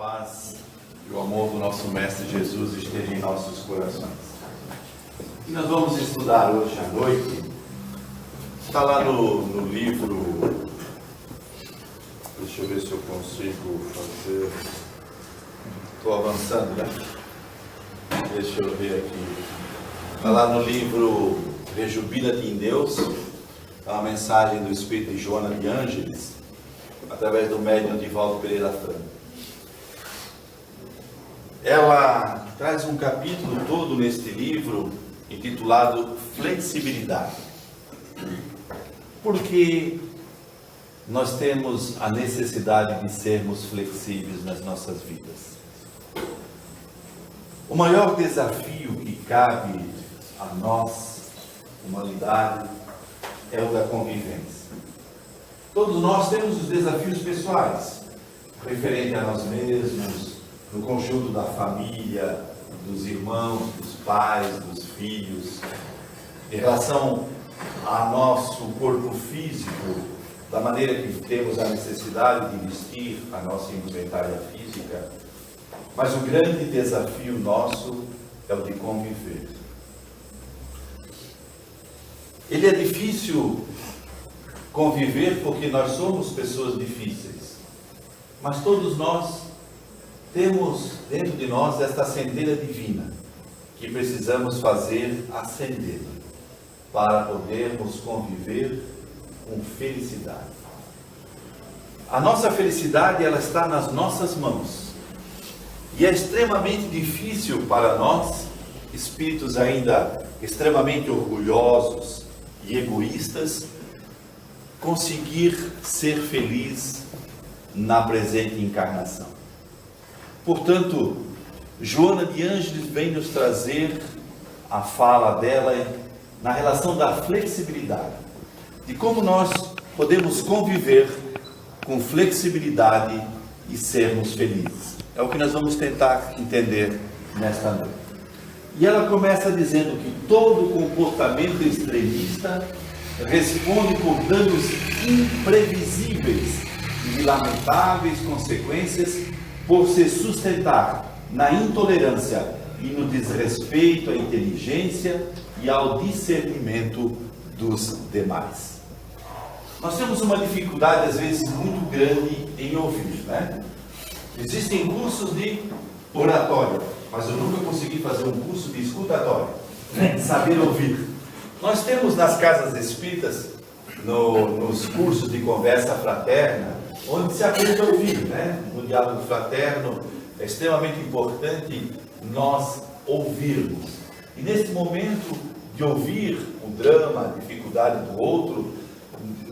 paz e o amor do nosso Mestre Jesus esteja em nossos corações. E nós vamos estudar hoje à noite, está lá no livro, deixa eu ver se eu consigo fazer, estou avançando, né? Deixa eu ver aqui, está lá no livro Rejubila-te em Deus, é uma mensagem do Espírito de Joana de Ângeles, através do médium Divaldo Pereira Franco. Ela traz um capítulo todo neste livro intitulado Flexibilidade. Porque nós temos a necessidade de sermos flexíveis nas nossas vidas. O maior desafio que cabe a nós, humanidade, é o da convivência. Todos nós temos os desafios pessoais, referente a nós mesmos, no conjunto da família, dos irmãos, dos pais, dos filhos, em relação ao nosso corpo físico, da maneira que temos a necessidade de vestir a nossa indumentária física, mas o grande desafio nosso é o de conviver. Ele é difícil conviver porque nós somos pessoas difíceis, mas todos nós temos dentro de nós esta centelha divina que precisamos fazer acender para podermos conviver com felicidade. A nossa felicidade, ela está nas nossas mãos e é extremamente difícil para nós, espíritos ainda extremamente orgulhosos e egoístas, conseguir ser feliz na presente encarnação. Portanto, Joana de Ângeles vem nos trazer a fala dela na relação da flexibilidade, de como nós podemos conviver com flexibilidade e sermos felizes. É o que nós vamos tentar entender nesta noite. E ela começa dizendo que todo comportamento extremista responde por danos imprevisíveis e de lamentáveis consequências por se sustentar na intolerância e no desrespeito à inteligência e ao discernimento dos demais. Nós temos uma dificuldade, às vezes, muito grande em ouvir, né? Existem cursos de oratória, mas eu nunca consegui fazer um curso de escutatória, saber ouvir. Nós temos nas casas espíritas, nos cursos de conversa fraterna, onde se aprende a ouvir, né? No diálogo fraterno é extremamente importante nós ouvirmos. E nesse momento de ouvir o drama, a dificuldade do outro,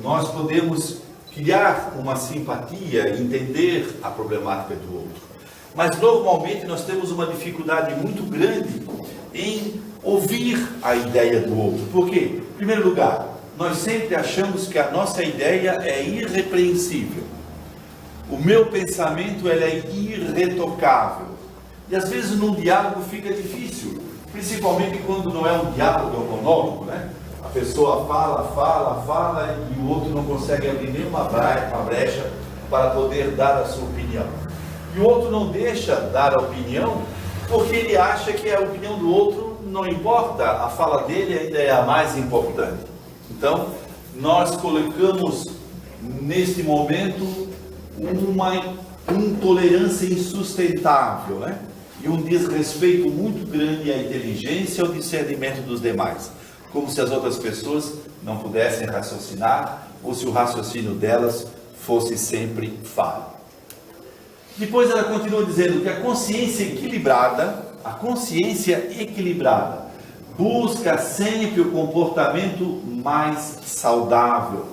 nós podemos criar uma simpatia e entender a problemática do outro. Mas normalmente nós temos uma dificuldade muito grande em ouvir a ideia do outro. Por quê? Em primeiro lugar, nós sempre achamos que a nossa ideia é irrepreensível. O meu pensamento ele é irretocável. E às vezes num diálogo fica difícil, principalmente quando não é um diálogo monólogo, né? A pessoa fala e o outro não consegue abrir nenhuma brecha para poder dar a sua opinião. E o outro não deixa dar a opinião porque ele acha que a opinião do outro não importa, a fala dele ainda é a mais importante. Então, nós colocamos neste momento uma intolerância insustentável, né? E um desrespeito muito grande à inteligência e ao discernimento dos demais, como se as outras pessoas não pudessem raciocinar ou se o raciocínio delas fosse sempre falho. Depois ela continua dizendo que a consciência equilibrada busca sempre o comportamento mais saudável,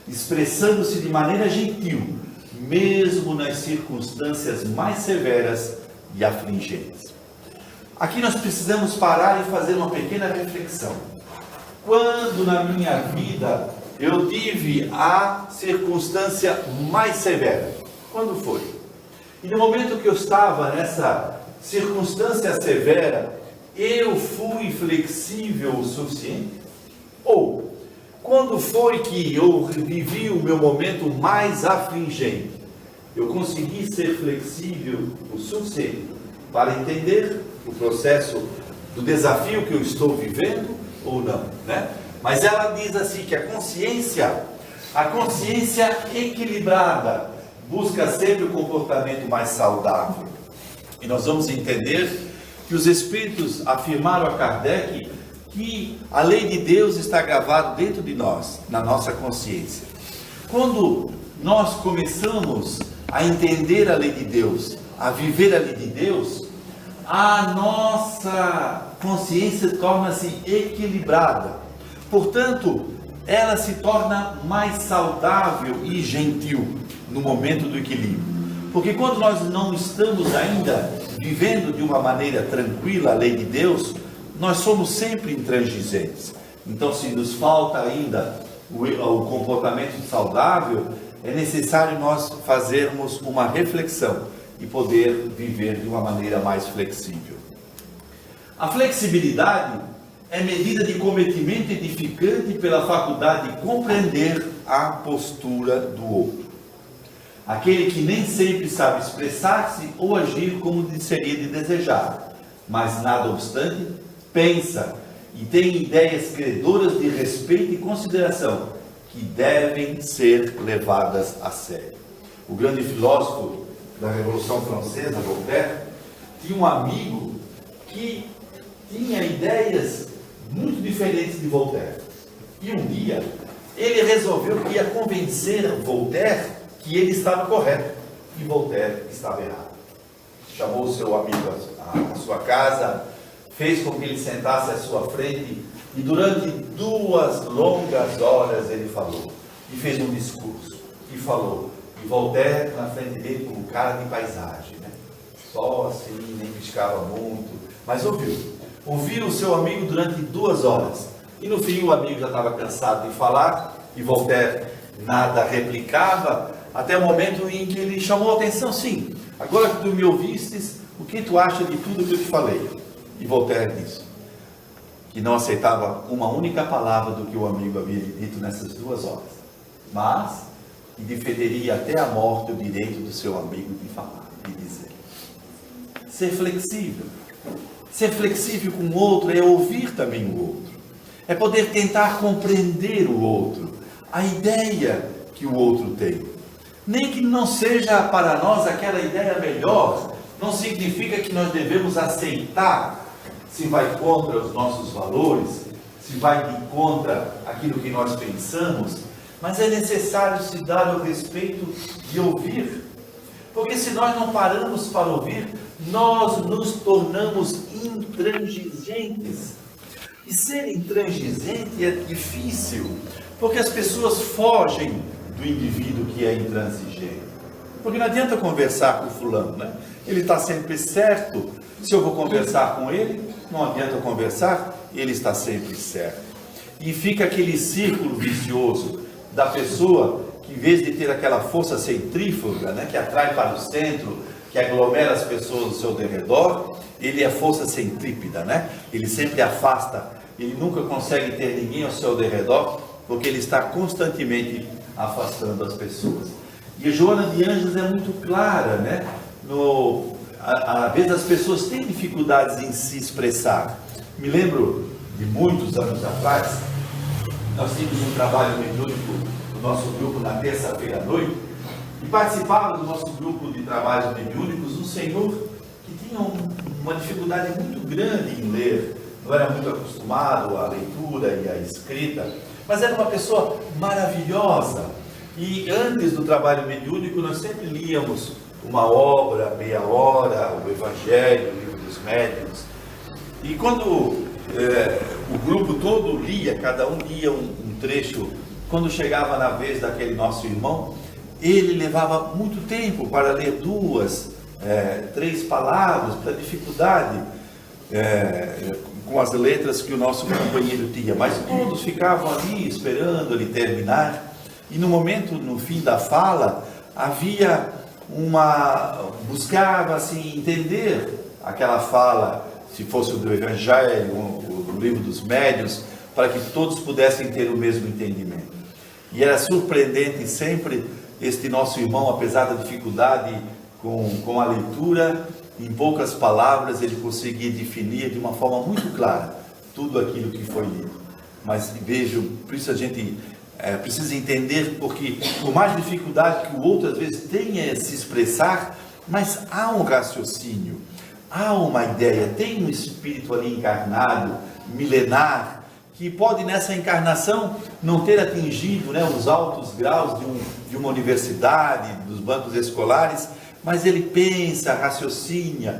expressando-se de maneira gentil, mesmo nas circunstâncias mais severas e afligentes. Aqui nós precisamos parar e fazer uma pequena reflexão. Quando na minha vida eu tive a circunstância mais severa? Quando foi? E no momento que eu estava nessa circunstância severa, eu fui flexível o suficiente? Ou, quando foi que eu vivi o meu momento mais afligente? eu consegui ser flexível o suficiente para entender o processo do desafio que eu estou vivendo ou não, né? Mas ela diz assim que a consciência equilibrada busca sempre o comportamento mais saudável. E nós vamos entender que os Espíritos afirmaram a Kardec que a lei de Deus está gravada dentro de nós, na nossa consciência. Quando nós começamos a entender a lei de Deus, a viver a lei de Deus, a nossa consciência torna-se equilibrada. Portanto, ela se torna mais saudável e gentil no momento do equilíbrio. Porque quando nós não estamos ainda vivendo de uma maneira tranquila a lei de Deus, nós somos sempre intransigentes. Então, se nos falta ainda o comportamento saudável, é necessário nós fazermos uma reflexão e poder viver de uma maneira mais flexível. A flexibilidade é medida de cometimento edificante pela faculdade de compreender a postura do outro. Aquele que nem sempre sabe expressar-se ou agir como seria de desejar, mas nada obstante, pensa e tem ideias credoras de respeito e consideração que devem ser levadas a sério. O grande filósofo da Revolução Francesa, Voltaire, tinha um amigo que tinha ideias muito diferentes de Voltaire. E um dia, ele resolveu que ia convencer Voltaire que ele estava correto e Voltaire estava errado. Chamou o seu amigo à sua casa, fez com que ele sentasse à sua frente e durante 2 longas horas ele falou e fez um discurso e falou. E Voltaire na frente dele como cara de paisagem, né? Só assim, nem piscava muito, mas ouviu o seu amigo durante 2 horas. E no fim o amigo já estava cansado de falar e Voltaire nada replicava, até o momento em que ele chamou a atenção. Sim, agora que tu me ouvistes, o que tu acha de tudo que eu te falei? E Voltaire disse que não aceitava uma única palavra do que o amigo havia dito nessas 2 horas, mas que defenderia até a morte o direito do seu amigo de falar, de dizer. Ser flexível. Ser flexível com o outro é ouvir também o outro. É poder tentar compreender o outro, a ideia que o outro tem. Nem que não seja para nós aquela ideia melhor, não significa que nós devemos aceitar se vai contra os nossos valores, se vai de contra aquilo que nós pensamos, mas é necessário se dar o respeito de ouvir. Porque se nós não paramos para ouvir, nós nos tornamos intransigentes. E ser intransigente é difícil, porque as pessoas fogem do indivíduo que é intransigente. Porque não adianta conversar com o fulano, né? Ele está sempre certo. Se eu vou conversar com ele, não adianta conversar, ele está sempre certo. E fica aquele círculo vicioso da pessoa que, em vez de ter aquela força centrífuga, né, que atrai para o centro, que aglomera as pessoas ao seu derredor, ele é força centrípeta, né? Ele sempre afasta, ele nunca consegue ter ninguém ao seu derredor, porque ele está constantemente afastando as pessoas. E a Joana de Ângeles é muito clara, né? Às vezes as pessoas têm dificuldades em se expressar. Me lembro de muitos anos atrás, nós tínhamos um trabalho mediúnico do nosso grupo na terça-feira à noite, e participava do nosso grupo de trabalhos mediúnicos um senhor que tinha uma dificuldade muito grande em ler, não era muito acostumado à leitura e à escrita, mas era uma pessoa maravilhosa. E antes do trabalho mediúnico nós sempre líamos uma obra, meia hora, o Evangelho, o Livro dos Médiuns. E quando o grupo todo lia, cada um lia um trecho, quando chegava na vez daquele nosso irmão, ele levava muito tempo para ler 2, 3 palavras, pela dificuldade com as letras que o nosso companheiro tinha, mas todos ficavam ali esperando ele terminar. E no momento, no fim da fala, havia buscava assim entender aquela fala, se fosse do Evangelho, o Livro dos Médiuns, para que todos pudessem ter o mesmo entendimento. E era surpreendente sempre este nosso irmão, apesar da dificuldade com a leitura, em poucas palavras ele conseguia definir de uma forma muito clara tudo aquilo que foi lido. Mas vejo, por isso a gente precisa entender, porque por mais dificuldade que o outro às vezes tenha a se expressar, mas há um raciocínio, há uma ideia, tem um espírito ali encarnado, milenar, que pode nessa encarnação não ter atingido, né, os altos graus de uma universidade, dos bancos escolares, mas ele pensa, raciocínio,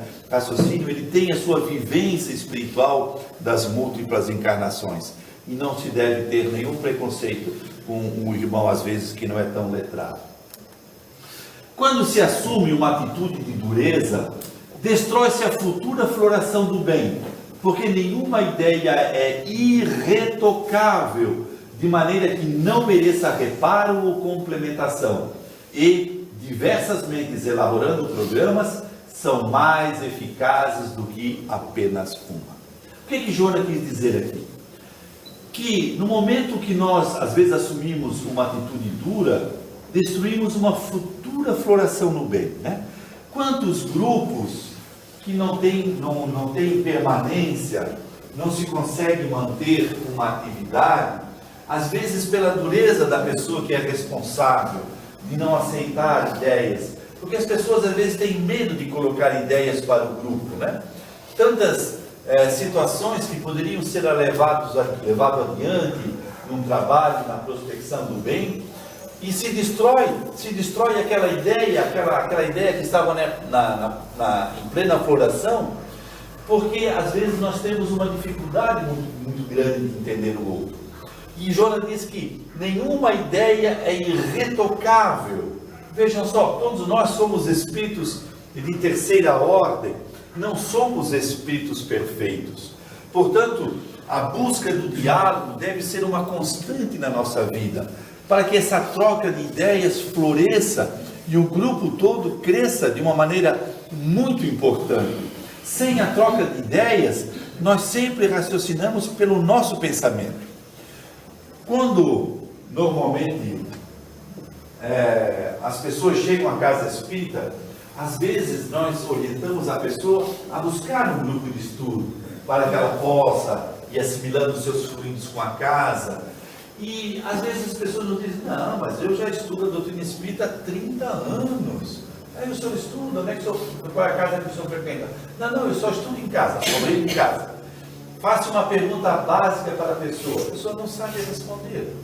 ele tem a sua vivência espiritual das múltiplas encarnações. E não se deve ter nenhum preconceito com um irmão, às vezes, que não é tão letrado. Quando se assume uma atitude de dureza, destrói-se a futura floração do bem, porque nenhuma ideia é irretocável, de maneira que não mereça reparo ou complementação. E diversas mentes elaborando programas são mais eficazes do que apenas uma. O que Jonas quis dizer aqui? Que no momento que nós às vezes assumimos uma atitude dura, destruímos uma futura floração no bem, né? Quantos grupos que não tem permanência, não se consegue manter uma atividade, às vezes pela dureza da pessoa que é responsável, de não aceitar ideias, porque as pessoas às vezes têm medo de colocar ideias para o grupo, né? Tantas situações que poderiam ser levadas adiante num trabalho, na prospecção do bem, e se destrói aquela ideia que estava em plena floração, porque às vezes nós temos uma dificuldade muito grande de entender o outro. E Jonas diz que nenhuma ideia é irretocável. Vejam só, todos nós somos espíritos de terceira ordem, não somos espíritos perfeitos. Portanto, a busca do diálogo deve ser uma constante na nossa vida, para que essa troca de ideias floresça e o grupo todo cresça de uma maneira muito importante. Sem a troca de ideias, nós sempre raciocinamos pelo nosso pensamento. Quando normalmente as pessoas chegam à casa espírita, às vezes nós orientamos a pessoa a buscar um grupo de estudo, para que ela possa ir assimilando os seus fluidos com a casa. E às vezes as pessoas nos dizem: não, mas eu já estudo a doutrina espírita há 30 anos. Aí o senhor estuda, onde é que o senhor, qual é a casa que o senhor frequenta? Não, eu só estudo em casa, sobrei em casa. Faça uma pergunta básica para a pessoa não sabe responder.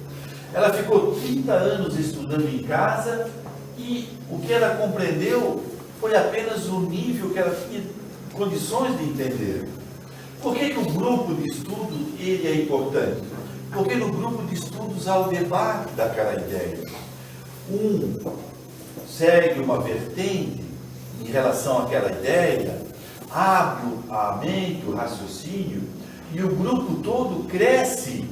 Ela ficou 30 anos estudando em casa e o que ela compreendeu foi apenas o nível que ela tinha condições de entender. Por que o grupo de estudo ele é importante? Porque no grupo de estudos há o debate daquela ideia. Um segue uma vertente em relação àquela ideia, abre a mente, o raciocínio, e o grupo todo cresce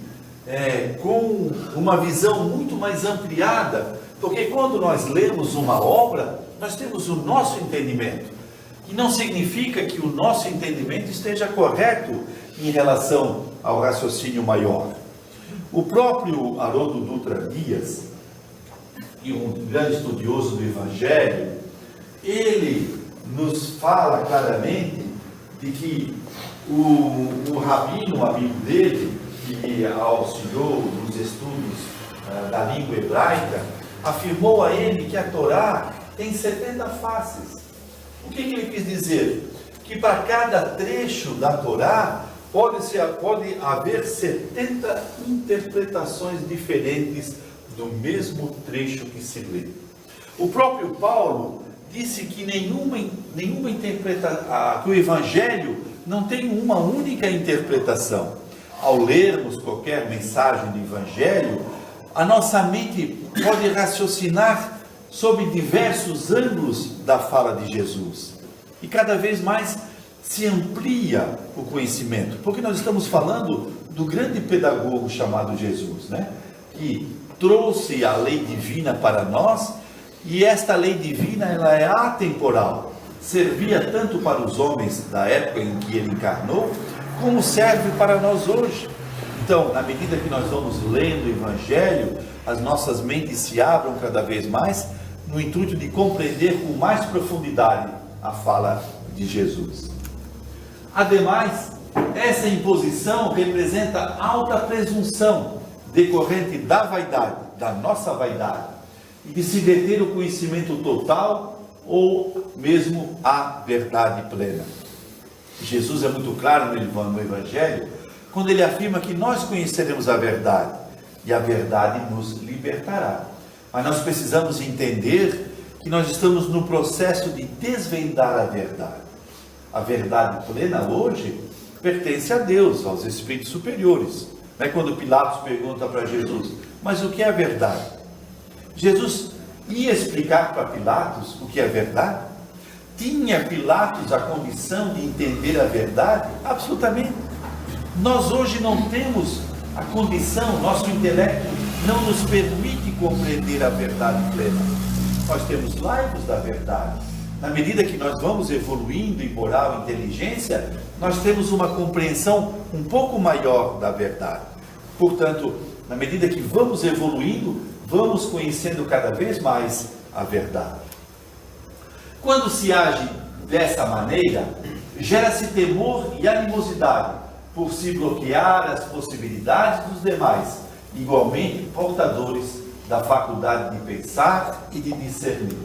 com uma visão muito mais ampliada, porque quando nós lemos uma obra, nós temos o nosso entendimento, e não significa que o nosso entendimento esteja correto em relação ao raciocínio maior. O próprio Haroldo Dutra Dias, e um grande estudioso do Evangelho, ele nos fala claramente de que o rabino, amigo dele, que auxiliou nos estudos da língua hebraica, afirmou a ele que a Torá tem 70 faces. O que ele quis dizer? Que para cada trecho da Torá pode haver 70 interpretações diferentes do mesmo trecho que se lê. O próprio Paulo disse que que o Evangelho não tem uma única interpretação. Ao lermos qualquer mensagem do Evangelho, a nossa mente pode raciocinar sob diversos ângulos da fala de Jesus. E cada vez mais se amplia o conhecimento, porque nós estamos falando do grande pedagogo chamado Jesus, né? Que trouxe a lei divina para nós, e esta lei divina ela é atemporal, servia tanto para os homens da época em que ele encarnou, como serve para nós hoje. Então, na medida que nós vamos lendo o Evangelho, as nossas mentes se abram cada vez mais, no intuito de compreender com mais profundidade a fala de Jesus. Ademais, essa imposição representa alta presunção decorrente da vaidade, da nossa vaidade, e de se deter o conhecimento total ou mesmo a verdade plena. Jesus é muito claro no Evangelho, quando ele afirma que nós conheceremos a verdade, e a verdade nos libertará. Mas nós precisamos entender que nós estamos no processo de desvendar a verdade. A verdade plena hoje pertence a Deus, aos espíritos superiores. Quando Pilatos pergunta para Jesus, mas o que é a verdade? Jesus ia explicar para Pilatos o que é verdade? Tinha Pilatos a condição de entender a verdade? Absolutamente. Nós hoje não temos a condição, nosso intelecto não nos permite compreender a verdade plena. Nós temos laivos da verdade. Na medida que nós vamos evoluindo em moral e inteligência, nós temos uma compreensão um pouco maior da verdade. Portanto, na medida que vamos evoluindo, vamos conhecendo cada vez mais a verdade. Quando se age dessa maneira, gera-se temor e animosidade por se bloquear as possibilidades dos demais, igualmente portadores da faculdade de pensar e de discernir.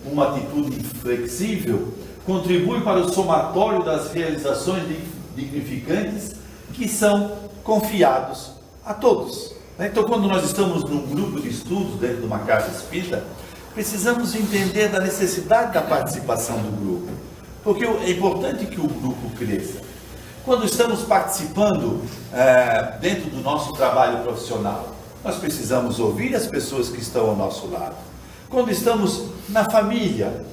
Uma atitude flexível contribui para o somatório das realizações dignificantes que são confiados a todos. Então, quando nós estamos num grupo de estudos dentro de uma casa espírita, precisamos entender da necessidade da participação do grupo, porque é importante que o grupo cresça. Quando estamos participando dentro do nosso trabalho profissional, nós precisamos ouvir as pessoas que estão ao nosso lado. Quando estamos na família,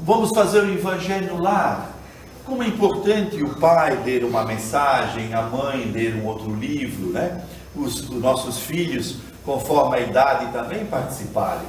vamos fazer o evangelho no lar. Como é importante o pai ler uma mensagem, a mãe ler um outro livro, os nossos filhos, conforme a idade, também participarem.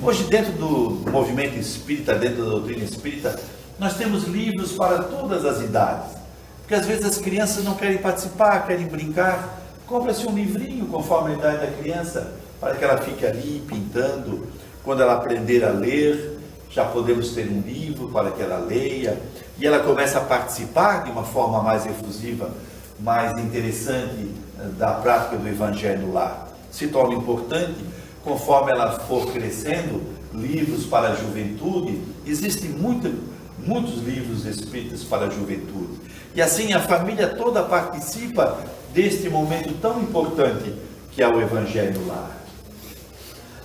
Hoje, dentro do movimento espírita, dentro da doutrina espírita, nós temos livros para todas as idades. Porque às vezes as crianças não querem participar, querem brincar. Compra-se um livrinho conforme a idade da criança, para que ela fique ali pintando. Quando ela aprender a ler, já podemos ter um livro para que ela leia. E ela começa a participar de uma forma mais efusiva, mais interessante da prática do Evangelho no lar. Se torna importante, conforme ela for crescendo, livros para a juventude. Existem muitos livros espíritas para a juventude. E assim a família toda participa deste momento tão importante que é o Evangelho no lar.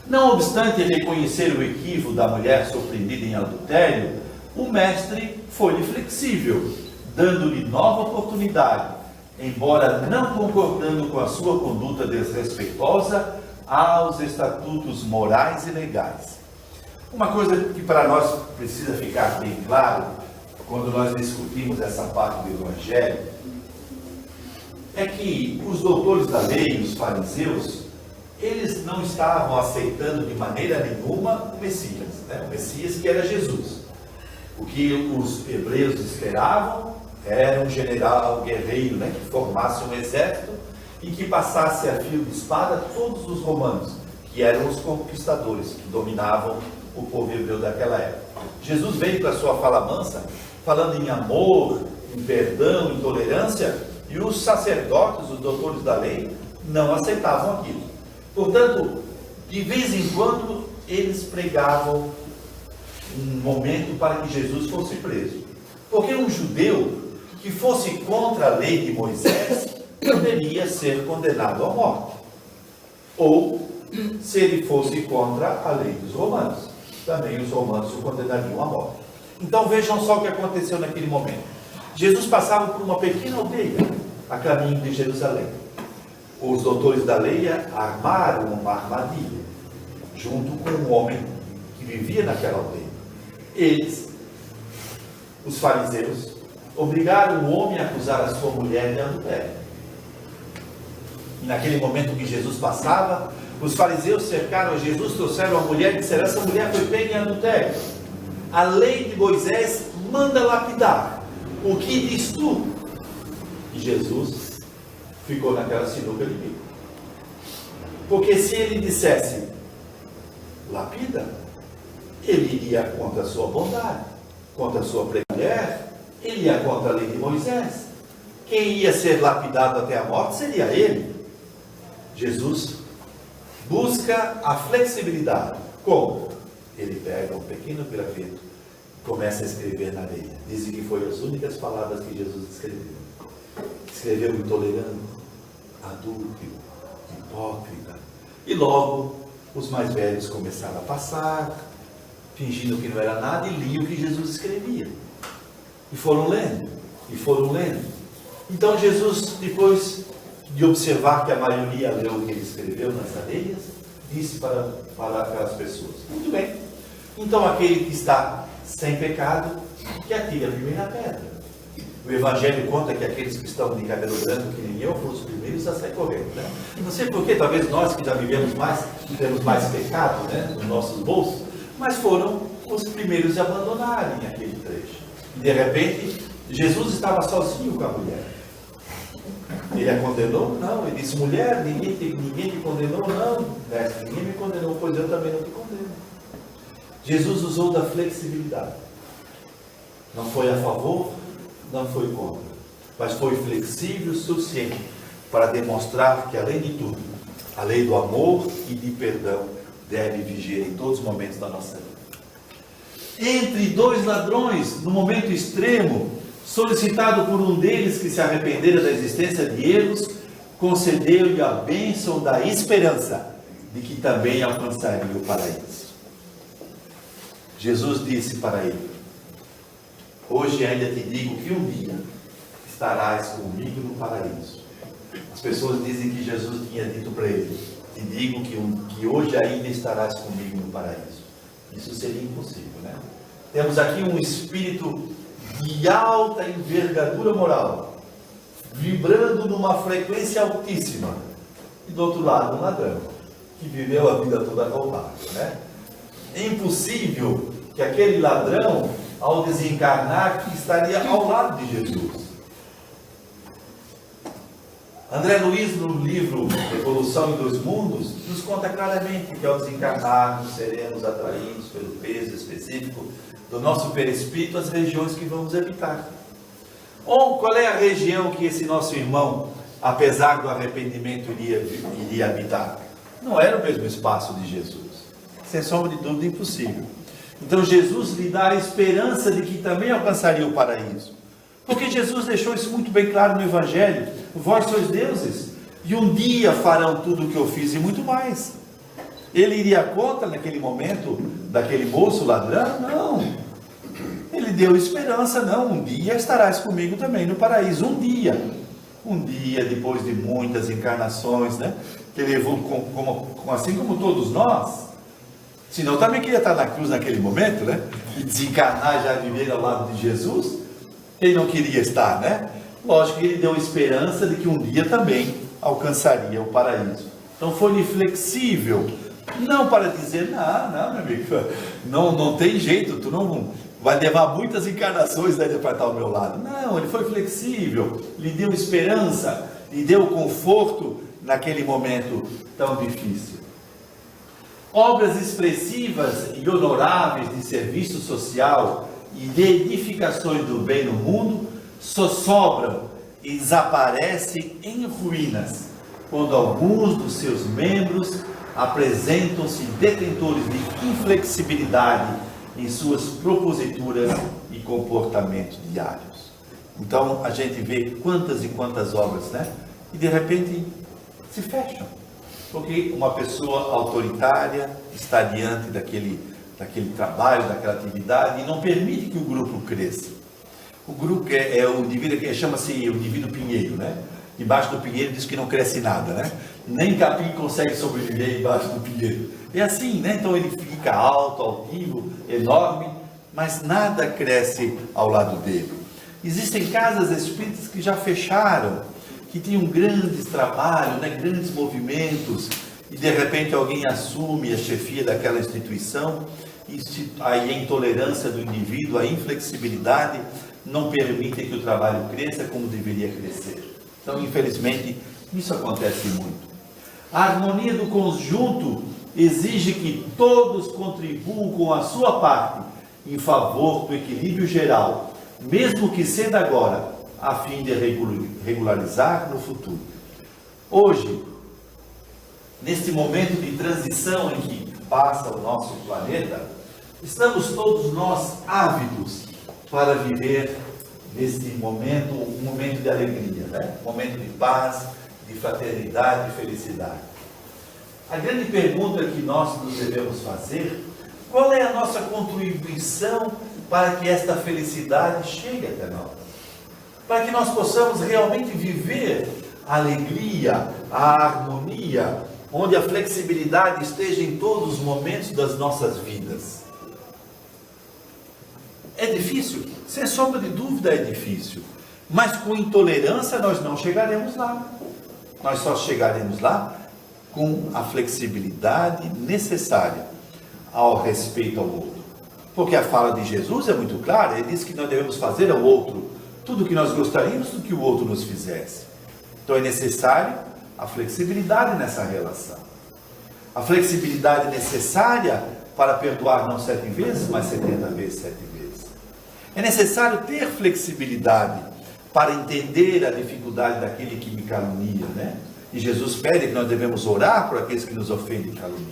Não obstante reconhecer o equívoco da mulher surpreendida em adultério, o mestre foi flexível, dando-lhe nova oportunidade, embora não concordando com a sua conduta desrespeitosa aos estatutos morais e legais. Uma coisa que para nós precisa ficar bem claro, quando nós discutimos essa parte do Evangelho, é que os doutores da lei, os fariseus, eles não estavam aceitando de maneira nenhuma o Messias, o Messias que era Jesus. O que os hebreus esperavam era um general guerreiro, que formasse um exército e que passasse a fio de espada todos os romanos, que eram os conquistadores, que dominavam o povo hebreu daquela época. Jesus veio com a sua fala mansa, falando em amor, em perdão, em tolerância, e os sacerdotes, os doutores da lei, não aceitavam aquilo. Portanto, de vez em quando, eles pregavam um momento para que Jesus fosse preso. Porque um judeu que fosse contra a lei de Moisés poderia ser condenado à morte. Ou, se ele fosse contra a lei dos romanos, também os romanos o condenariam à morte. Então vejam só o que aconteceu naquele momento. Jesus passava por uma pequena aldeia a caminho de Jerusalém. Os doutores da lei armaram uma armadilha junto com um homem que vivia naquela aldeia. Eles, os fariseus, obrigaram o homem a acusar a sua mulher de adultério. E naquele momento que Jesus passava, os fariseus cercaram Jesus, trouxeram a mulher e disseram: essa mulher foi pega em adultério. A lei de Moisés manda lapidar. O que diz tu? E Jesus ficou naquela sinuca de bico. Porque se ele dissesse lapida, ele iria contra a sua bondade, contra a sua mulher, ele ia contra a lei de Moisés. Quem ia ser lapidado até a morte seria ele. Jesus busca a flexibilidade. Como? Ele pega um pequeno graveto e começa a escrever na areia. Dizem que foram as únicas palavras que Jesus escreveu. Escreveu intolerante, adúltero, hipócrita. E logo os mais velhos começaram a passar, fingindo que não era nada, e liam o que Jesus escrevia. E foram lendo, e foram lendo. Então Jesus, depois de observar que a maioria leu o que ele escreveu nas areias, disse para aquelas pessoas: muito bem, então aquele que está sem pecado, que atire a primeira pedra. O Evangelho conta que aqueles que estão de cabelo branco, que nem eu, foram os primeiros a sair correndo, né? Não sei porquê, talvez nós que já vivemos mais, temos mais pecado, né, nos nossos bolsos, mas foram os primeiros a abandonarem aquele trecho. E de repente, Jesus estava sozinho com a mulher. Ele a condenou? Não. Ele disse: mulher, ninguém te condenou? Não, mestre, ninguém me condenou, pois eu também não te condeno. Jesus usou da flexibilidade. Não foi a favor, não foi contra, mas foi flexível o suficiente para demonstrar que, além de tudo, a lei do amor e de perdão deve vigiar em todos os momentos da nossa vida. Entre dois ladrões, no momento extremo, solicitado por um deles que se arrependera da existência de erros, concedeu-lhe a bênção da esperança de que também alcançaria o paraíso. Jesus disse para ele: hoje ainda te digo que um dia estarás comigo no paraíso. As pessoas dizem que Jesus tinha dito para ele: te digo que hoje ainda estarás comigo no paraíso. Isso seria impossível, né? Temos aqui um espírito de alta envergadura moral, vibrando numa frequência altíssima, e do outro lado um ladrão, que viveu a vida toda roubado, né? É impossível que aquele ladrão, ao desencarnar, que estaria ao lado de Jesus. André Luiz, no livro Evolução em Dois Mundos, nos conta claramente que ao desencarnarmos seremos atraídos pelo peso específico do nosso perispírito às regiões que vamos habitar. Ou qual é a região que esse nosso irmão, apesar do arrependimento, iria habitar? Não era o mesmo espaço de Jesus. Sem sombra de dúvida, impossível. Então Jesus lhe dá a esperança de que também alcançaria o paraíso. Porque Jesus deixou isso muito bem claro no Evangelho: vós sois deuses, e um dia farão tudo o que eu fiz e muito mais. Ele iria contra naquele momento daquele moço ladrão? Não. Ele deu esperança: não, um dia estarás comigo também no paraíso. Um dia depois de muitas encarnações, né? Que ele levou assim como todos nós. Senão também queria estar na cruz naquele momento, né? E desencarnar, já viver ao lado de Jesus. Ele não queria estar, né? Lógico que ele deu esperança de que um dia também alcançaria o paraíso. Então foi flexível, não para dizer: não, meu amigo, não tem jeito, tu não vai levar muitas encarnações daí para estar ao meu lado. Não, ele foi flexível, lhe deu esperança, lhe deu conforto naquele momento tão difícil. Obras expressivas e honoráveis de serviço social e de edificações do bem no mundo só sobram e desaparecem em ruínas, quando alguns dos seus membros apresentam-se detentores de inflexibilidade em suas proposituras e comportamentos diários. Então a gente vê quantas e quantas obras, né? E de repente se fecham, porque uma pessoa autoritária está diante daquele trabalho, daquela atividade, e não permite que o grupo cresça. O grupo é o indivíduo que chama-se o indivíduo pinheiro, né? Embaixo do pinheiro diz que não cresce nada, né? Nem capim consegue sobreviver embaixo do pinheiro. É assim, né? Então ele fica alto, altivo, enorme, mas nada cresce ao lado dele. Existem casas espíritas que já fecharam, que tinham grandes trabalhos, né? Grandes movimentos, e de repente alguém assume a chefia daquela instituição, e aí a intolerância do indivíduo, a inflexibilidade, não permite que o trabalho cresça como deveria crescer. Então, infelizmente, isso acontece muito. A harmonia do conjunto exige que todos contribuam com a sua parte em favor do equilíbrio geral, mesmo que sendo agora, a fim de regularizar no futuro. Hoje, neste momento de transição em que passa o nosso planeta, estamos todos nós ávidos para viver neste momento, um momento de alegria, né? Um momento de paz, de fraternidade e felicidade. A grande pergunta que nós nos devemos fazer: qual é a nossa contribuição para que esta felicidade chegue até nós? Para que nós possamos realmente viver a alegria, a harmonia, onde a flexibilidade esteja em todos os momentos das nossas vidas. É difícil? Sem sombra de dúvida é difícil. Mas com intolerância nós não chegaremos lá. Nós só chegaremos lá com a flexibilidade necessária ao respeito ao outro. Porque a fala de Jesus é muito clara, ele diz que nós devemos fazer ao outro tudo o que nós gostaríamos do que o outro nos fizesse. Então é necessário a flexibilidade nessa relação. A flexibilidade necessária para perdoar não 7 vezes, mas 70 vezes 7 vezes. É necessário ter flexibilidade para entender a dificuldade daquele que me calunia, né? E Jesus pede que nós devemos orar por aqueles que nos ofendem e caluniam.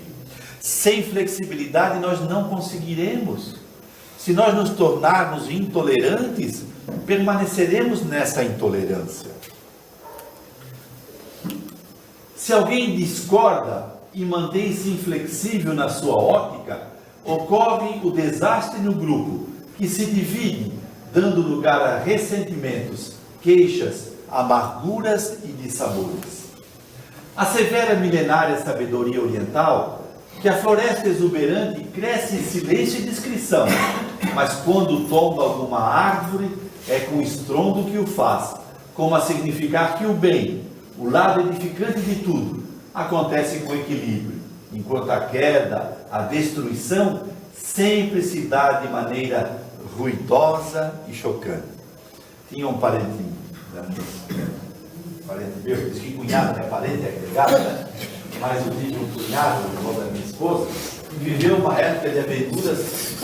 Sem flexibilidade nós não conseguiremos. Se nós nos tornarmos intolerantes, permaneceremos nessa intolerância. Se alguém discorda e mantém-se inflexível na sua ótica, ocorre o desastre no grupo, que se divide, dando lugar a ressentimentos, queixas, amarguras e dissabores. Assevera a milenária sabedoria oriental que a floresta exuberante cresce em silêncio e discrição, mas quando tomba alguma árvore, é com estrondo que o faz, como a significar que o bem, o lado edificante de tudo, acontece com equilíbrio, enquanto a queda, a destruição, sempre se dá de maneira ruidosa e chocante. Tinha um parentinho, né? Parente meu, diz que cunhado não é parente, é agregado, né? Mas eu tive um cunhado, o irmão da minha esposa, que viveu uma época de aventuras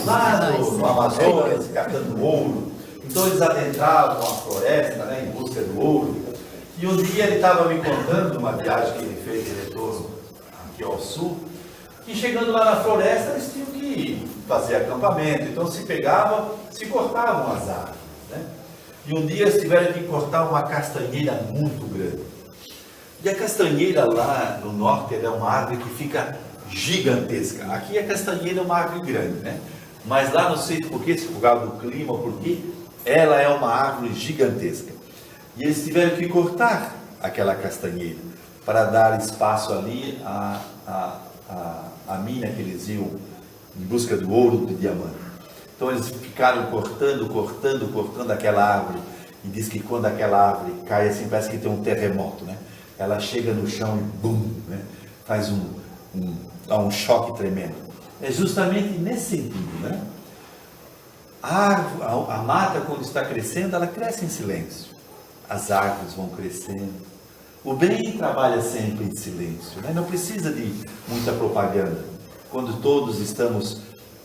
lá no Amazonas, catando ouro. Então eles adentravam a floresta, né, em busca do ouro. E um dia ele estava me contando uma viagem que ele fez de retorno aqui ao sul, que chegando lá na floresta eles tinham que fazer acampamento, então se cortavam as árvores, né? E um dia eles tiveram que cortar uma castanheira muito grande. E a castanheira lá no norte é uma árvore que fica gigantesca. Aqui a castanheira é uma árvore grande, né? Mas lá não sei por causa do clima, porque ela é uma árvore gigantesca. E eles tiveram que cortar aquela castanheira para dar espaço ali à mina que eles iam em busca do ouro, do diamante. Então eles ficaram cortando aquela árvore. E diz que quando aquela árvore cai assim, parece que tem um terremoto, né? Ela chega no chão e bum, né? Faz um choque tremendo. É justamente nesse sentido, né? A mata, quando está crescendo, ela cresce em silêncio. As árvores vão crescendo. O bem trabalha sempre em silêncio, né? Não precisa de muita propaganda. Quando todos estamos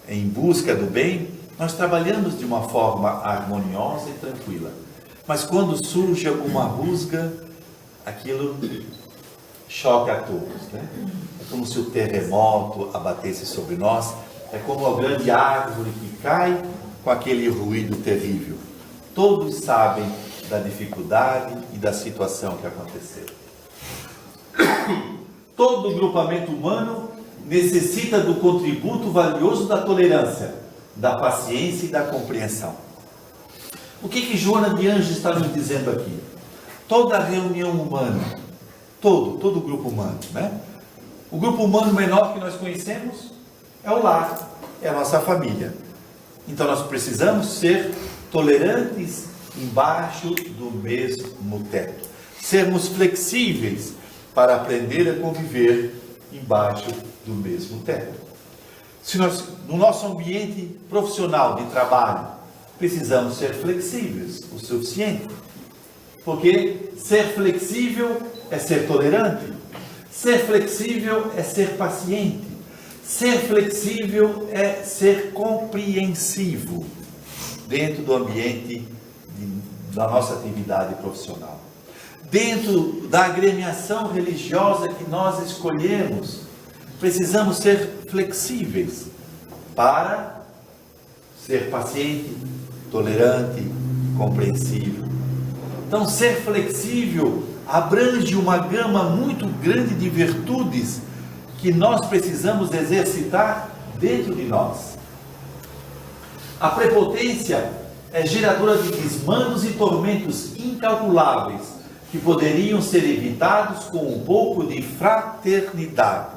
em busca do bem, nós trabalhamos de uma forma harmoniosa e tranquila. Mas quando surge alguma rusga, aquilo choca a todos, né? É como se o terremoto abatesse sobre nós. É como a grande árvore que cai com aquele ruído terrível. Todos sabem da dificuldade e da situação que aconteceu. Todo grupamento humano necessita do contributo valioso da tolerância, da paciência e da compreensão. O que Joana de Anjos está nos dizendo aqui? Toda reunião humana, todo grupo humano, né? O grupo humano menor que nós conhecemos é o lar, é a nossa família. Então nós precisamos ser tolerantes embaixo do mesmo teto. Sermos flexíveis para aprender a conviver embaixo do mesmo teto. Se nós, no nosso ambiente profissional de trabalho, precisamos ser flexíveis o suficiente. Porque ser flexível é ser tolerante. Ser flexível é ser paciente. Ser flexível é ser compreensivo dentro do ambiente da nossa atividade profissional. Dentro da agremiação religiosa que nós escolhemos, precisamos ser flexíveis para ser paciente, tolerante, compreensivo. Então, ser flexível abrange uma gama muito grande de virtudes que nós precisamos exercitar dentro de nós. A prepotência é geradora de desmandos e tormentos incalculáveis que poderiam ser evitados com um pouco de fraternidade.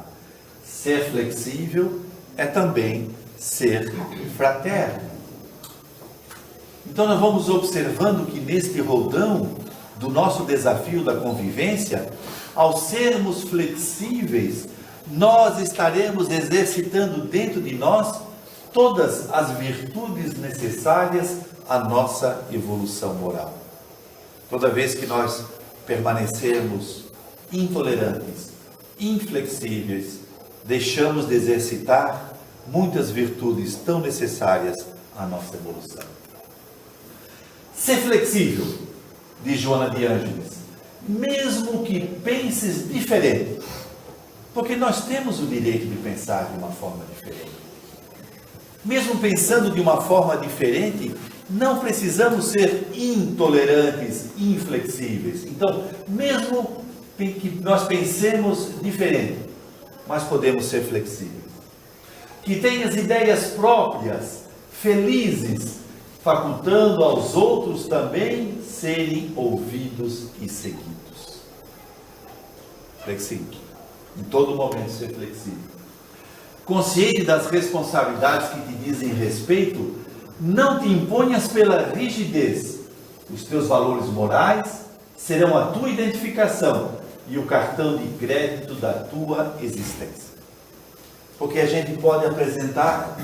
Ser flexível é também ser fraterno. Então nós vamos observando que neste rodão do nosso desafio da convivência, ao sermos flexíveis, nós estaremos exercitando dentro de nós todas as virtudes necessárias à nossa evolução moral. Toda vez que nós permanecermos intolerantes, inflexíveis, deixamos de exercitar muitas virtudes tão necessárias à nossa evolução. Ser flexível, diz Joana de Ângeles, mesmo que penses diferente, porque nós temos o direito de pensar de uma forma diferente. Mesmo pensando de uma forma diferente, não precisamos ser intolerantes, inflexíveis. Então, mesmo que nós pensemos diferente, mas podemos ser flexíveis. Que tenhas ideias próprias, felizes, facultando aos outros também serem ouvidos e seguidos. Flexível. Em todo momento ser flexível. Consciente das responsabilidades que te dizem respeito, não te imponhas pela rigidez. Os teus valores morais serão a tua identificação e o cartão de crédito da tua existência. Porque a gente pode apresentar,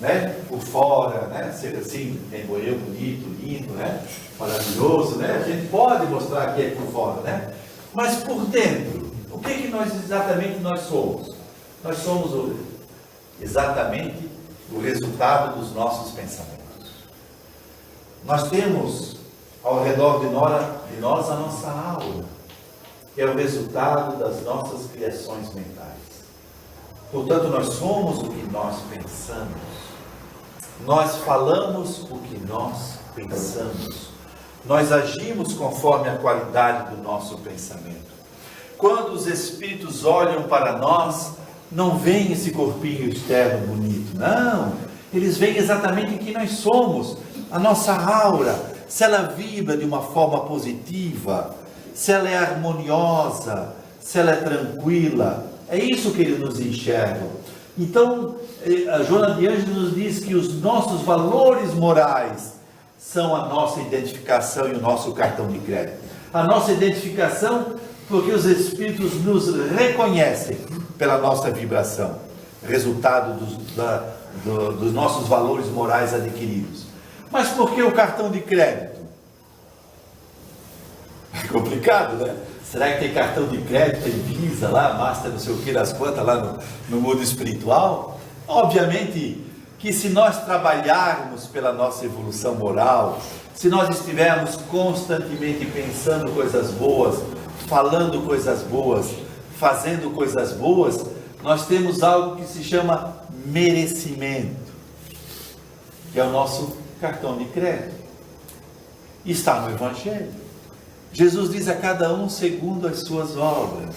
né, por fora, né, ser assim, tem boiô bonito, lindo, né, maravilhoso, né, a gente pode mostrar que é por fora, né, mas por dentro, o que nós exatamente nós somos? Nós somos exatamente o resultado dos nossos pensamentos. Nós temos ao redor de nós a nossa aura, que é o resultado das nossas criações mentais. Portanto, nós somos o que nós pensamos. Nós falamos o que nós pensamos. Nós agimos conforme a qualidade do nosso pensamento. Quando os espíritos olham para nós, não veem esse corpinho externo bonito, não. Eles veem exatamente quem nós somos, a nossa aura, se ela vibra de uma forma positiva, se ela é harmoniosa, se ela é tranquila. É isso que eles nos enxergam. Então, a Joana de Ângeles nos diz que os nossos valores morais são a nossa identificação e o nosso cartão de crédito. A nossa identificação porque os espíritos nos reconhecem pela nossa vibração, resultado dos nossos valores morais adquiridos. Mas por que o cartão de crédito? É complicado, né? Será que tem cartão de crédito, tem Visa lá, Master, não sei o que das quantas lá no mundo espiritual? Obviamente que se nós trabalharmos pela nossa evolução moral, se nós estivermos constantemente pensando coisas boas, falando coisas boas, fazendo coisas boas, nós temos algo que se chama merecimento, que é o nosso cartão de crédito. Está no Evangelho. Jesus diz a cada um segundo as suas obras.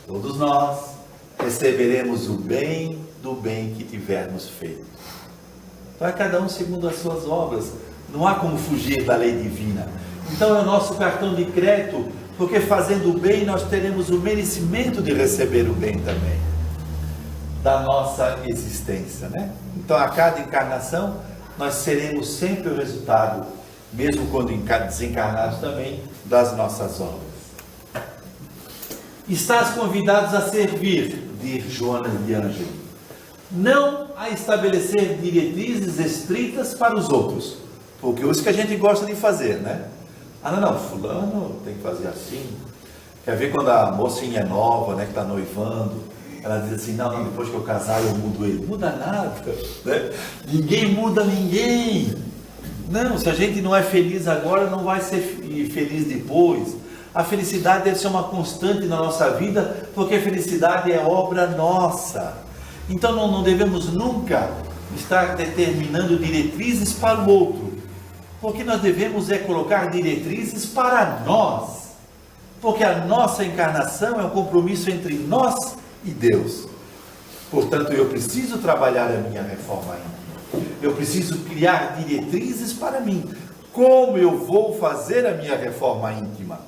Todos nós receberemos o bem do bem que tivermos feito. Então é cada um segundo as suas obras. Não há como fugir da lei divina. Então é o nosso cartão de crédito, porque fazendo o bem nós teremos o merecimento de receber o bem também da nossa existência, né? Então a cada encarnação nós seremos sempre o resultado, mesmo quando desencarnados também, das nossas obras. Estás convidados a servir, diz Joana de Ângeles, não a estabelecer diretrizes estritas para os outros, porque isso que a gente gosta de fazer, né? Ah, não, fulano tem que fazer assim, Quer ver quando a mocinha é nova, né, que está noivando, ela diz assim, não, depois que eu casar eu mudo ele. Muda nada, né? Ninguém muda ninguém. Não, se a gente não é feliz agora, não vai ser feliz depois. A felicidade deve ser uma constante na nossa vida, porque a felicidade é obra nossa. Então não devemos nunca estar determinando diretrizes para o outro. Porque nós devemos colocar diretrizes para nós. Porque a nossa encarnação é um compromisso entre nós e Deus. Portanto, eu preciso trabalhar a minha reforma íntima. Eu preciso criar diretrizes para mim. Como eu vou fazer a minha reforma íntima?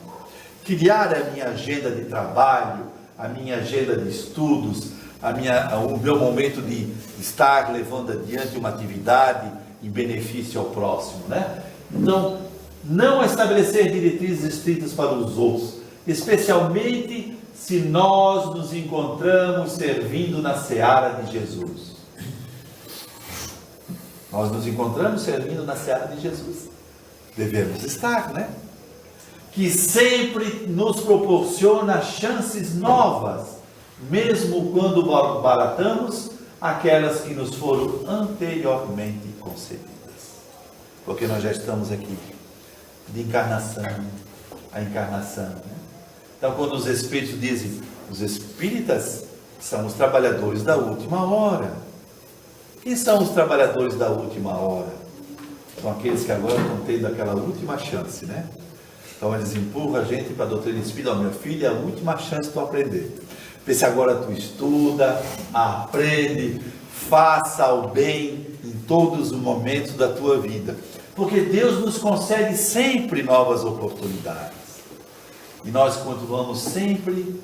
Criar a minha agenda de trabalho, a minha agenda de estudos, o meu momento de estar levando adiante uma atividade em benefício ao próximo, né? Então, não estabelecer diretrizes estritas para os outros, especialmente se nós nos encontramos servindo na seara de Jesus. Nós nos encontramos servindo na seara de Jesus. Devemos estar, né? Que sempre nos proporciona chances novas, mesmo quando baratamos aquelas que nos foram anteriormente concedidas. Porque nós já estamos aqui, de encarnação a encarnação, né? Então, quando os Espíritos dizem, os Espíritas são os trabalhadores da última hora. Quem são os trabalhadores da última hora? São aqueles que agora estão tendo aquela última chance, né? Então, eles empurram a gente para a doutrina espírita. Ó, meu filho, é a última chance de tu aprender. Vê se agora tu estuda, aprende, faça o bem em todos os momentos da tua vida. Porque Deus nos concede sempre novas oportunidades. E nós continuamos sempre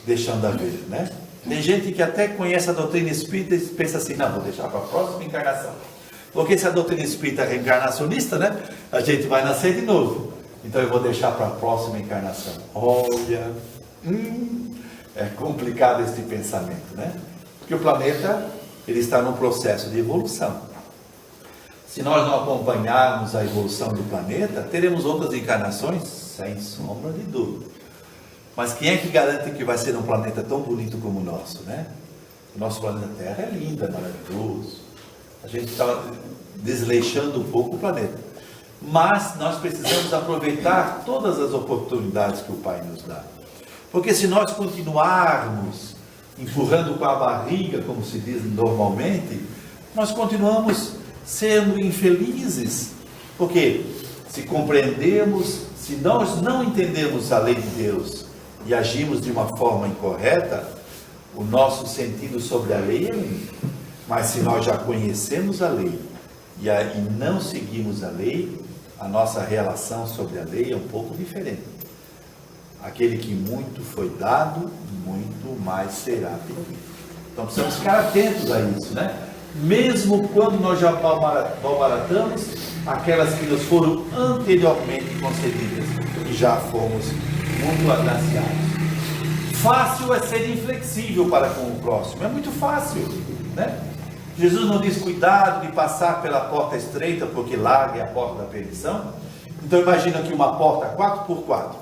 deixando a ver, né? Tem gente que até conhece a doutrina espírita e pensa assim, não, vou deixar para a próxima encarnação. Porque se a doutrina espírita é reencarnacionista, né? A gente vai nascer de novo. Então eu vou deixar para a próxima encarnação. Olha, é complicado esse pensamento, né? Porque o planeta, ele está num processo de evolução. Se nós não acompanharmos a evolução do planeta, teremos outras encarnações, sem sombra de dúvida. Mas quem é que garante que vai ser um planeta tão bonito como o nosso, né? O nosso planeta Terra é lindo, é maravilhoso. A gente está desleixando um pouco o planeta. Mas nós precisamos aproveitar todas as oportunidades que o Pai nos dá. Porque se nós continuarmos empurrando com a barriga, como se diz normalmente, nós continuamos sendo infelizes. Porque se compreendemos, se nós não entendemos a lei de Deus e agimos de uma forma incorreta, o nosso sentido sobre a lei é limpo. Mas se nós já conhecemos a lei e não seguimos a lei, a nossa relação sobre a lei é um pouco diferente. Aquele que muito foi dado, muito mais será pedido. Então precisamos ficar atentos a isso, né? Mesmo quando nós já baratamos aquelas que nos foram anteriormente concedidas e já fomos muito agraciados. Fácil é ser inflexível para com o próximo, é muito fácil, né? Jesus não diz cuidado de passar pela porta estreita, porque larga é a porta da perdição. Então imagina que uma porta 4x4.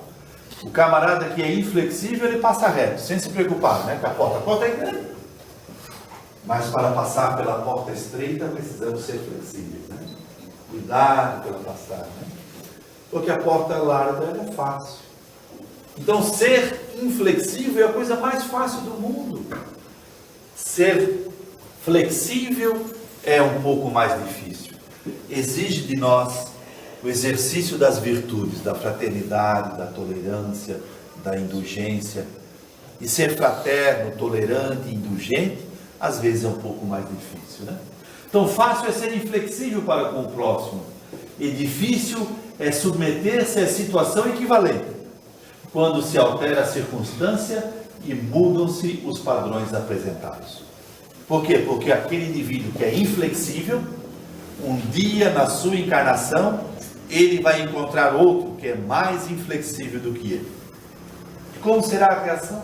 O camarada que é inflexível, ele passa reto, sem se preocupar, né? Que a porta é grande. Mas para passar pela porta estreita, precisamos ser flexíveis, né? Cuidado pela passagem, né? Porque a porta larga é fácil. Então ser inflexível é a coisa mais fácil do mundo. Ser flexível é um pouco mais difícil. Exige de nós o exercício das virtudes, da fraternidade, da tolerância, da indulgência. E ser fraterno, tolerante, indulgente, às vezes é um pouco mais difícil, né? Então fácil é ser inflexível para com o próximo. E difícil é submeter-se à situação equivalente, quando se altera a circunstância e mudam-se os padrões apresentados. Por quê? Porque aquele indivíduo que é inflexível, um dia na sua encarnação, ele vai encontrar outro que é mais inflexível do que ele. Como será a reação?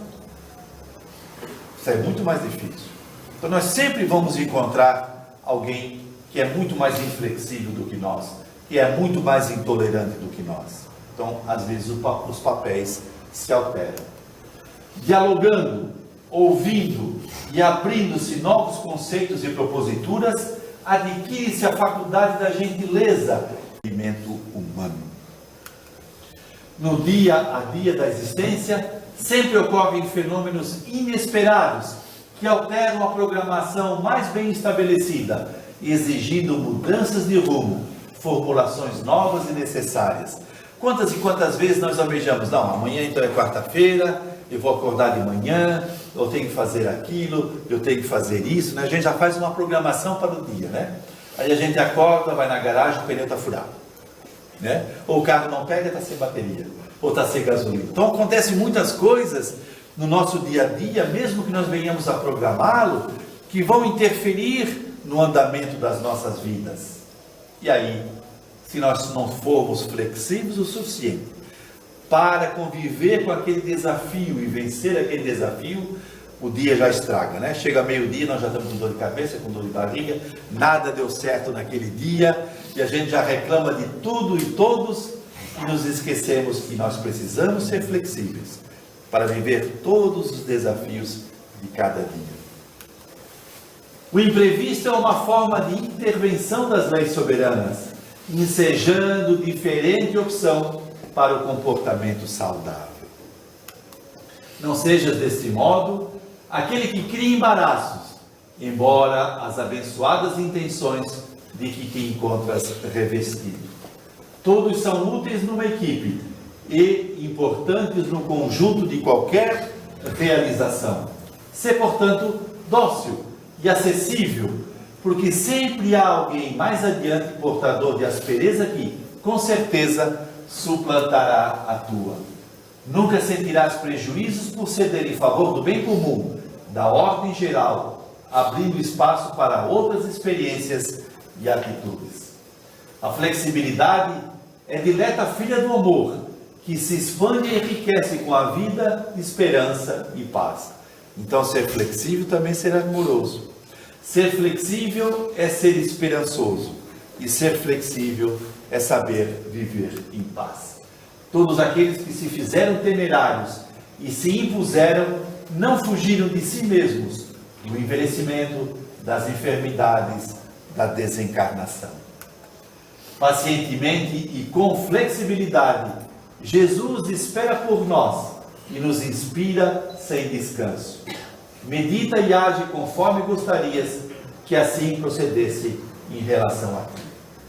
Isso é muito mais difícil. Então nós sempre vamos encontrar alguém que é muito mais inflexível do que nós, que é muito mais intolerante do que nós. Então, às vezes, os papéis se alteram. Dialogando, ouvindo e abrindo-se novos conceitos e proposituras, adquire-se a faculdade da gentileza, movimento humano. No dia a dia da existência, sempre ocorrem fenômenos inesperados que alteram a programação mais bem estabelecida, exigindo mudanças de rumo, formulações novas e necessárias. Quantas e quantas vezes nós almejamos, não, amanhã então é quarta-feira, eu vou acordar de manhã, eu tenho que fazer aquilo, eu tenho que fazer isso, né? A gente já faz uma programação para o dia, né? Aí a gente acorda, vai na garagem, o pneu está furado, né? Ou o carro não pega, está sem bateria, ou está sem gasolina. Então acontecem muitas coisas no nosso dia a dia, mesmo que nós venhamos a programá-lo, que vão interferir no andamento das nossas vidas. E aí, se nós não formos flexíveis o suficiente para conviver com aquele desafio e vencer aquele desafio, o dia já estraga, né? Chega meio-dia, nós já estamos com dor de cabeça, com dor de barriga, nada deu certo naquele dia, e a gente já reclama de tudo e todos, e nos esquecemos que nós precisamos ser flexíveis para viver todos os desafios de cada dia. O imprevisto é uma forma de intervenção das leis soberanas, ensejando diferente opção para o comportamento saudável. Não sejas deste modo aquele que cria embaraços, embora as abençoadas intenções de que te encontras revestido. Todos são úteis numa equipe e importantes no conjunto de qualquer realização. Sê, portanto, dócil e acessível, porque sempre há alguém mais adiante portador de aspereza que, com certeza, suplantará a tua. Nunca sentirás prejuízos por ceder em favor do bem comum, da ordem geral, abrindo espaço para outras experiências e atitudes. A flexibilidade é dileta filha do amor, que se expande e enriquece com a vida, esperança e paz. Então, ser flexível também ser amoroso. Ser flexível é ser esperançoso. E ser flexível é saber viver em paz. Todos aqueles que se fizeram temerários e se impuseram, não fugiram de si mesmos, do envelhecimento, das enfermidades, da desencarnação. Pacientemente e com flexibilidade, Jesus espera por nós e nos inspira sem descanso. Medita e age conforme gostarias que assim procedesse em relação a ti.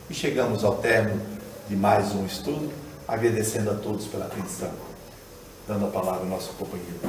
E chegamos ao término de mais um estudo, agradecendo a todos pela atenção, dando a palavra ao nosso companheiro.